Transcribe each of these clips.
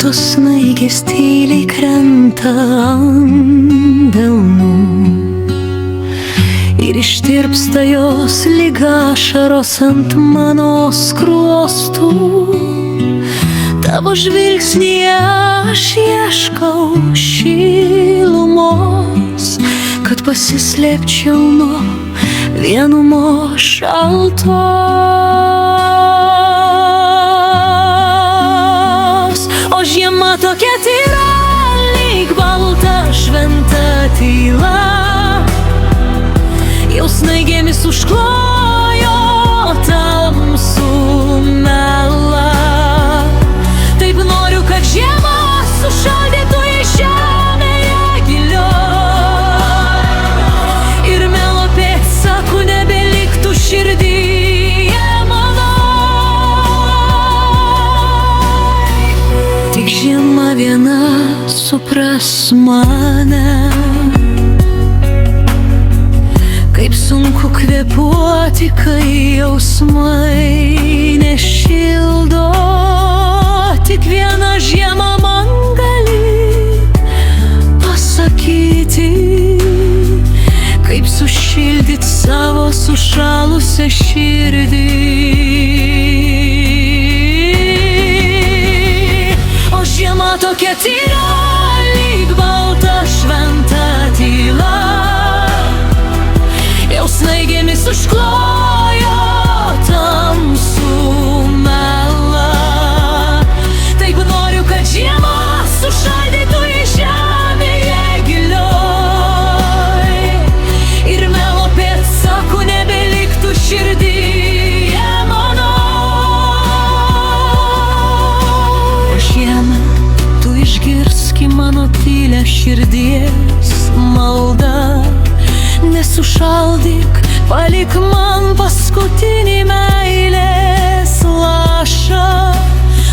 baltos snaigės tyliai krenta ant delnų ir ištirpsta jos lyg ašaros ant mano skruostų. Tavo žvilgsnyje aš ieškau šilumos, kad pasislėpčiau nuo vienumos šaltos. O žiema tokia tyra, lyg balta šventa tyla, jau snaigėmis užklojo tamsų melą. Taip noriu, kad žiema sušaldytų į žemėje gilioj ir melo pėdsakų nebeliktų širdyje mano. Tik žiema viena supras mane, kaip sunku kvėpuoti, kai jausmai nešildo. Tik viena žiema man gali pasakyti, kaip sušildyt savo sušalusią širdį. O žiema tokia tyra, lyg balta šventa tyla, jau snaigėmis užklojo tamsų melą. Taip noriu, kad žiema sušaldytų į žemėje gilioj ir melo pėdsakų nebeliktų širdyje mano. O žiema, tu išgirski mano tylią širdies maldą, nesušaldyk, palik man paskutinį meilės lašą.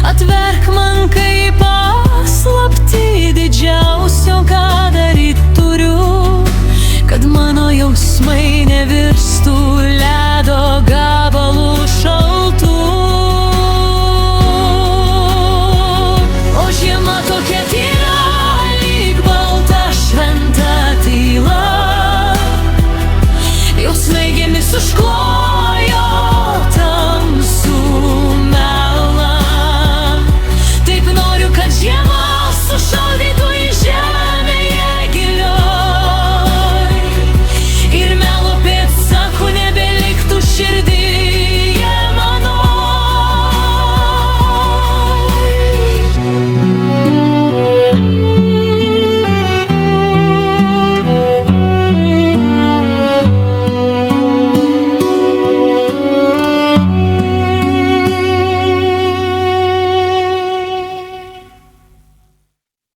Atverk man kaip paslaptį didžiausio, ką daryt turiu, kad mano jausmai nevirstų